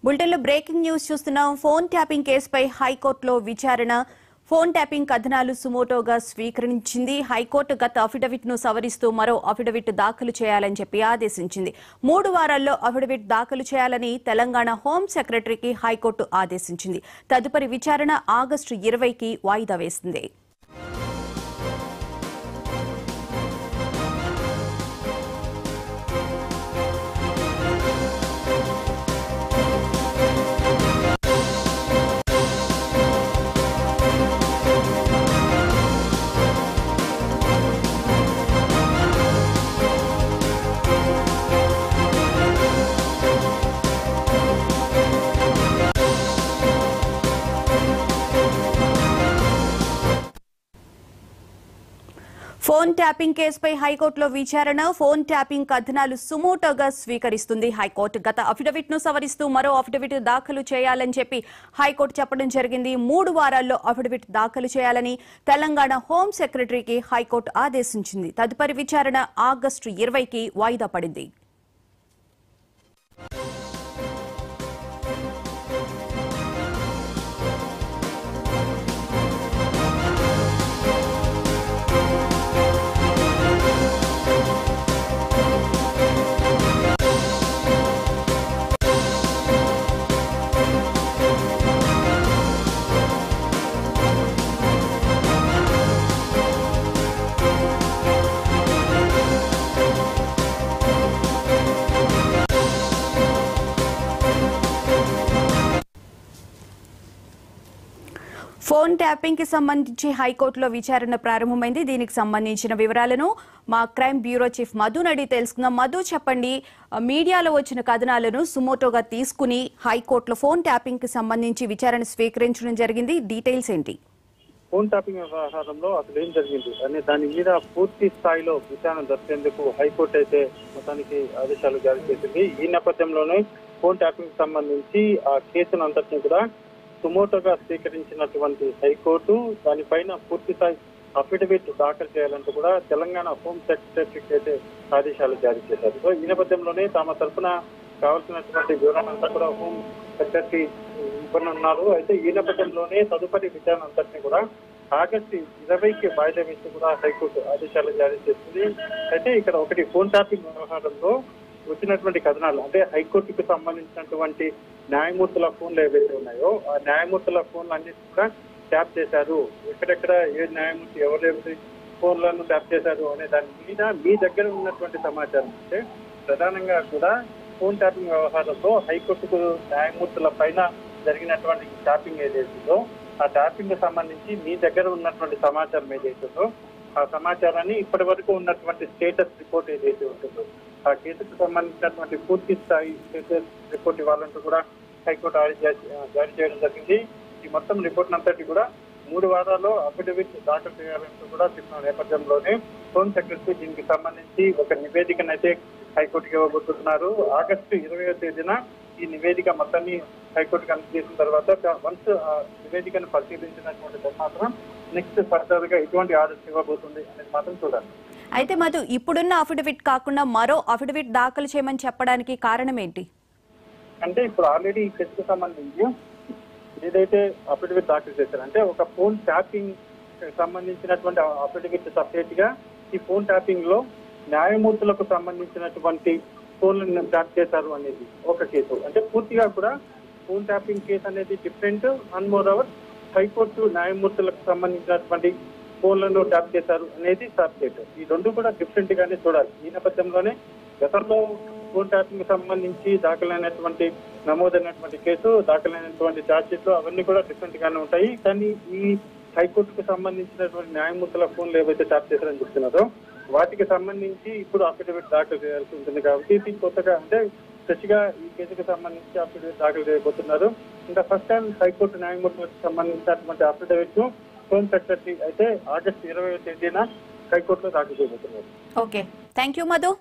బులెటిన్లో breaking news చూస్తున్నాం. Phone tapping కేసుపై హైకోర్టులో విచారణ. ఫోన్ ట్యాపింగ్ కథనాలు సుమోటోగా స్వీకరించింది. హైకోర్టు గత అఫిడవిట్ ను సవరిస్తూ మరో అఫిడవిట్ దాఖలు చేయాలని చెప్పి ఆదేశించింది. 3 వారాల్లో అఫిడవిట్ దాఖలు చేయాలని తెలంగాణ హోం సెక్రటరీకి హైకోర్టు ఆదేశించింది. తదుపరి విచారణ ఆగస్టు 20కి వాయిదా వేసింది. ఫోన్ ట్యాపింగ్ కేసుపై హైకోర్టులో విచారణ. ఫోన్ ట్యాపింగ్ కథనాలు సుమోటోగా స్వీకరిస్తుంది హైకోర్టు. గత అఫిడవిట్ ను సవరిస్తూ మరో అఫిడవిట్ దాఖలు చేయాలని చెప్పి హైకోర్టు చెప్పడం జరిగింది. 3 వారాల్లో అఫిడవిట్ దాఖలు చేయాలని తెలంగాణ హోం సెక్రటరీకి హైకోర్టు ఆదేశించింది. తదుపరి విచారణ ఆగస్టు 20కి వాయిదా పడింది. ఫోన్ ట్యాపింగ్ కి సంబంధించి హైకోర్టులో విచారణ ప్రారంభమైంది. దీనికి సంబంధించిన వివరాలను మా క్రైమ్ బ్యూరో చీఫ్ మధుని అడిగి తెలుసుకుందాం. మధు, చెప్పండి, మీడియాలో వచ్చిన కథనాలను సుమోటోగా తీసుకుని హైకోర్టులో ఫోన్ ట్యాపింగ్ కి సంబంధించి విచారణ స్వీకరించడం జరిగింది. డీటెయిల్స్ ఏంటి? ఫోన్ ట్యాపింగ్ వ్యవహారంలో అసలు ఏం జరిగింది అనే దాని మీద పూర్తి స్థాయిలో విచారణ జరిపేందుకు హైకోర్టు అయితే మొత్తానికి ఆదేశాలు జారీ చేసింది. ఈ నేపథ్యంలోనే ఫోన్ ట్యాపింగ్ సంబంధించి ఆ కేసును అంతటినీ కూడా సుమోటోగా స్వీకరించినటువంటి హైకోర్టు దానిపైన పూర్తి స్థాయి అఫిడవిట్ దాఖలు చేయాలంటూ కూడా తెలంగాణ హోం సెక్రటరీకి అయితే ఆదేశాలు జారీ చేశారు. సో ఈ నేపథ్యంలోనే తమ తరఫున కావాల్సినటువంటి వివరాలంతా కూడా హోం సెక్రటరీ ఇవ్వనున్నారు. అయితే ఈ నేపథ్యంలోనే తదుపరి విచారణ అంతటినీ కూడా ఆగస్టు 20కి వాయిదా వేస్తూ కూడా హైకోర్టు ఆదేశాలు జారీ చేస్తుంది. అయితే ఇక్కడ ఒకటి ఫోన్ ట్యాపింగ్ వ్యవహారంలో వచ్చినటువంటి కథనాలు అంటే హైకోర్టుకు సంబంధించినటువంటి న్యాయమూర్తుల ఫోన్లు ఏవైతే ఉన్నాయో ఆ న్యాయమూర్తుల ఫోన్లు అన్నిటి కూడా ట్యాప్ చేశారు. ఎక్కడెక్కడ ఏ న్యాయమూర్తి ఎవరెవరి ఫోన్లను ట్యాప్ చేశారు అనే దాని మీద మీ దగ్గర ఉన్నటువంటి సమాచారం అంటే ప్రధానంగా కూడా ఫోన్ ట్యాపింగ్ వ్యవహారంలో హైకోర్టుకు న్యాయమూర్తుల పైన జరిగినటువంటి ట్యాపింగ్ ఏదైతుందో ఆ ట్యాపింగ్ సంబంధించి మీ దగ్గర ఉన్నటువంటి సమాచారం ఏదైతుందో ఆ సమాచారాన్ని ఇప్పటి వరకు ఉన్నటువంటి స్టేటస్ రిపోర్ట్ ఏదైతే ఉంటుందో ఆ కేసుకు సంబంధించినటువంటి పూర్తి స్థాయి స్టేటస్ రిపోర్ట్ ఇవ్వాలంటూ కూడా హైకోర్టు జారీ చేయడం జరిగింది. ఈ మొత్తం రిపోర్ట్ అంతటి కూడా 3 వారాల్లో అఫిడవిట్ దాఖలు చేయాలంటూ కూడా చెప్పిన నేపథ్యంలోనే హోం సెక్రటరీ దీనికి సంబంధించి ఒక నివేదికనైతే హైకోర్టుకి ఇవ్వబోతున్నారు. ఆగస్టు 20వ తేదీన ఈ నివేదిక మొత్తాన్ని హైకోర్టుకి అందజేసిన తర్వాత వన్స్ ఆ నివేదికను పరిశీలించినటువంటి మాత్రం నెక్స్ట్ ఫర్దర్ గా ఎటువంటి ఆర్డర్స్ ఇవ్వబోతుంది అనేది మాత్రం చూడాలి. అయితే మధు, ఇప్పుడున్న అఫిడవిట్ కాకుండా మరో అఫిడవిట్ దాఖలు చేయమని చెప్పడానికి కారణం ఏంటి? అంటే ఇప్పుడు ఆల్రెడీ ఈ కేసుకు సంబంధించి ఏదైతే అఫిడవిట్ దాఖలు చేశారు అంటే ఒక ఫోన్ ట్యాపింగ్ సంబంధించినటువంటి అఫిడవిట్ సపరేట్ గా ఈ ఫోన్ ట్యాపింగ్ లో న్యాయమూర్తులకు సంబంధించినటువంటి ఫోన్లను ట్యాప్ చేశారు అనేది ఒక కేసు. అంటే పూర్తిగా కూడా ఫోన్ ట్యాపింగ్ కేసు అనేది different and moreover high court న్యాయమూర్తులకు సంబంధించినటువంటి ఫోన్లను ట్యాప్ చేశారు అనేది సబ్జెక్ట్. ఈ రెండు కూడా డిఫరెంట్ గానే చూడాలి. ఈ నేపథ్యంలోనే గతంలో ఫోన్ ట్యాపింగ్ సంబంధించి దాఖలైనటువంటి నమోదైనటువంటి కేసు దాఖలైనటువంటి ఛార్జ్ షీట్లు అవన్నీ కూడా డిఫరెంట్ గానే ఉంటాయి. కానీ ఈ హైకోర్టుకు సంబంధించినటువంటి న్యాయమూర్తుల ఫోన్లు ఏవైతే ట్యాప్ చేశారని చెప్తున్నారో వాటికి సంబంధించి ఇప్పుడు అఫిడవిట్ దాఖలు చేయాల్సి ఉంటుంది. కాబట్టి ఇది కొత్తగా అంటే ఫ్రెష్ గా ఈ కేసుకు సంబంధించి అఫిడవిట్ దాఖలు చేయబోతున్నారు. ఇంకా ఫస్ట్ టైం హైకోర్టు న్యాయమూర్తులకు సంబంధించినటువంటి అఫిడవిట్ ను హోం సెక్రటరీ అయితే ఆగస్టు 20వ తేదీన హైకోర్టులో దాఖలు చేయబోతున్నారు. Okay, thank you Madhu.